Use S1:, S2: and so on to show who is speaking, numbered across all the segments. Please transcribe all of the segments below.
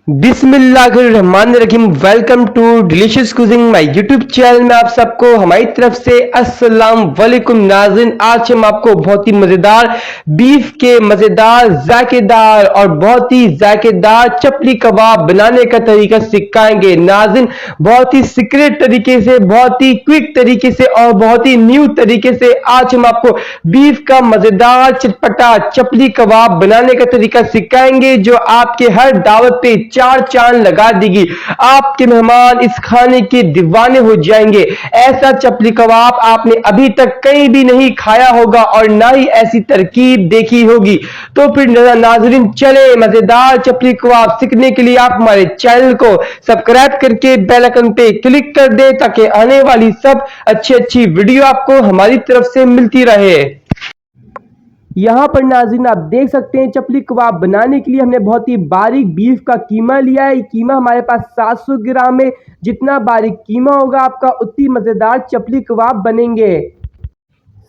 S1: बिस्मिल्लाहिर्रहमानिर्रहीम। Welcome to delicious cooking my YouTube channel में आप सबको हमारी तरफ से अस्सलाम वालेकुम। नाज़रीन, आज हम आपको बहुत ही मजेदार बीफ के मजेदार जायकेदार और बहुत ही जायकेदार चपली कबाब बनाने का तरीका सिखाएंगे। नाज़रीन, बहुत ही सीक्रेट तरीके से, बहुत ही क्विक तरीके से और बहुत ही न्यू तरीके से आज हम आपको बीफ का मजेदार चटपटा चपली कबाब बनाने का तरीका सिखाएंगे, जो आपके हर दावत पे चार चांद लगा देगी। आपके मेहमान इस खाने के दीवाने हो जाएंगे। ऐसा चपली कबाब आपने अभी तक कहीं भी नहीं खाया होगा और ना ही ऐसी तरकीब देखी होगी। तो फिर नाजरीन, चले मजेदार चपली कबाब सीखने के लिए आप हमारे चैनल को सब्सक्राइब करके बेल आइकन पे क्लिक कर दे, ताकि आने वाली सब अच्छी वीडियो आपको हमारी तरफ से मिलती रहे। यहाँ पर नाज़रीन आप देख सकते हैं, चपली कबाब बनाने के लिए हमने बहुत ही बारीक बीफ का कीमा लिया है। कीमा हमारे पास 700 ग्राम है। जितना बारीक कीमा होगा आपका उतनी मज़ेदार चपली कबाब बनेंगे।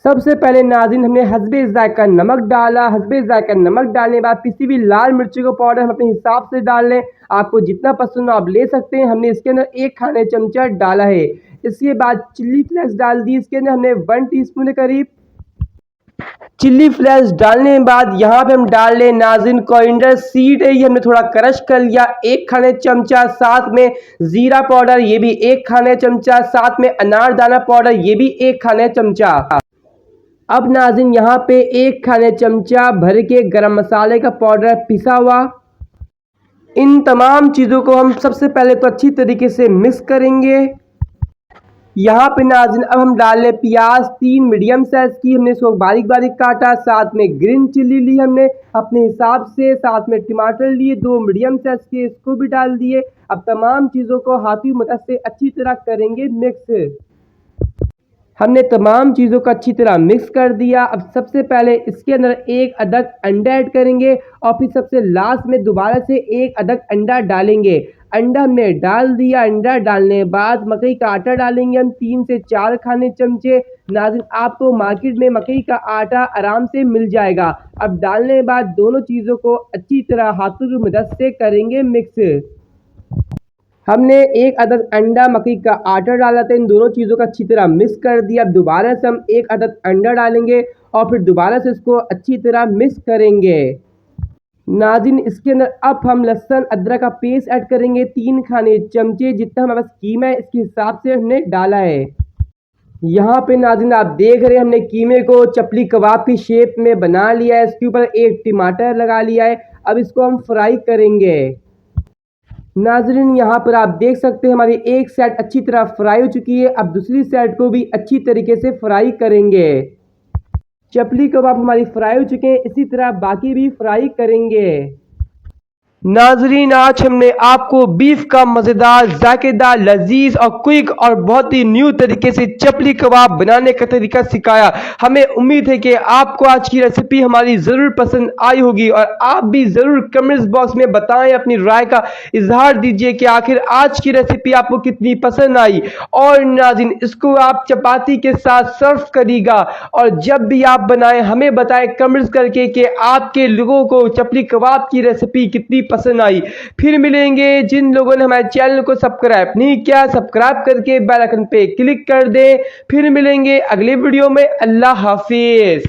S1: सबसे पहले नाज़रीन हमने हस्बे ज़ायका नमक डाला। हस्बे ज़ायका नमक डालने के बाद पिसी हुई लाल मिर्ची का पाउडर हम अपने हिसाब से डाल लें। आपको जितना पसंद हो आप ले सकते हैं। हमने इसके अंदर 1 खाने चमचा डाला है। इसके बाद चिल्ली फ्लेक्स डाल दी। इसके अंदर हमने 1 टीस्पून के करीब चिल्ली फ्लेक्स डालने के बाद यहाँ पे हम डाल लें नाज़रीन कोरिएंडर सीड है, ये हमने थोड़ा क्रश कर लिया 1 खाने चमचा। साथ में जीरा पाउडर ये भी 1 खाने चमचा। साथ में अनारदाना पाउडर ये भी 1 खाने चमचा। अब नाज़रीन यहाँ पे 1 खाने चमचा भर के गरम मसाले का पाउडर पिसा हुआ। इन तमाम चीज़ों को हम सबसे पहले तो अच्छी तरीके से मिक्स करेंगे। यहाँ पे नाज़रीन अब हम डाल लें प्याज 3 मीडियम साइज की, हमने इसको बारीक बारीक काटा। साथ में ग्रीन चिल्ली ली हमने अपने हिसाब से। साथ में टमाटर लिए 2 मीडियम साइज के, इसको भी डाल दिए। अब तमाम चीज़ों को हाथों की मदद से अच्छी तरह करेंगे मिक्स। हमने तमाम चीज़ों को अच्छी तरह मिक्स कर दिया। अब सबसे पहले इसके अंदर 1 अदद अंडा ऐड करेंगे और फिर सबसे लास्ट में दोबारा से 1 अदद अंडा डालेंगे। अंडा हमने डाल दिया। अंडा डालने के बाद मकई का आटा डालेंगे हम 3 से 4 खाने चमचे। नाज़रीन आपको मार्केट में मकई का आटा आराम से मिल जाएगा। अब डालने के बाद दोनों चीज़ों को अच्छी तरह हाथों की मदद से करेंगे मिक्स। हमने 1 अदद अंडा मकई का आटा डाला था, इन दोनों चीज़ों का अच्छी तरह मिक्स कर दिया। अब दोबारा से हम 1 अदद अंडा डालेंगे और फिर दोबारा से इसको अच्छी तरह मिक्स करेंगे। नाज़रीन इसके अंदर अब हम लहसुन अदरक का पेस्ट ऐड करेंगे 3 खाने चमचे। जितना हमारे पास कीमा है इसके हिसाब से हमने डाला है। यहाँ पे नाज़रीन आप देख रहे हैं हमने कीमे को चपली कबाब की शेप में बना लिया है। इसके ऊपर 1 टमाटर लगा लिया है। अब इसको हम फ्राई करेंगे। नाज़रीन यहाँ पर आप देख सकते हैं हमारी एक साइड अच्छी तरह फ्राई हो चुकी है। अब दूसरी साइड को भी अच्छी तरीके से फ्राई करेंगे। चपली कबाब हमारी फ्राई हो चुके हैं, इसी तरह बाकी भी फ्राई करेंगे। नाजरीन आज हमने आपको बीफ का मजेदार जायकेदार लजीज और क्विक और बहुत ही न्यू तरीके से चपली कबाब बनाने का तरीका सिखाया। हमें उम्मीद है कि आपको आज की रेसिपी हमारी जरूर पसंद आई होगी और आप भी जरूर कमेंट्स बॉक्स में बताएं, अपनी राय का इजहार दीजिए कि आखिर आज की रेसिपी आपको कितनी पसंद आई। और नाज़रीन इसको आप चपाती के साथ सर्व करिएगा और जब भी आप बनाएं हमें बताएं कमेंट्स करके कि आपके लोगों को चपली कबाब की रेसिपी कितनी पसंद आई। फिर मिलेंगे। जिन लोगों ने हमारे चैनल को सब्सक्राइब नहीं किया, सब्सक्राइब करके बेल आइकन पे क्लिक कर दें। फिर मिलेंगे अगले वीडियो में। अल्लाह हाफिज।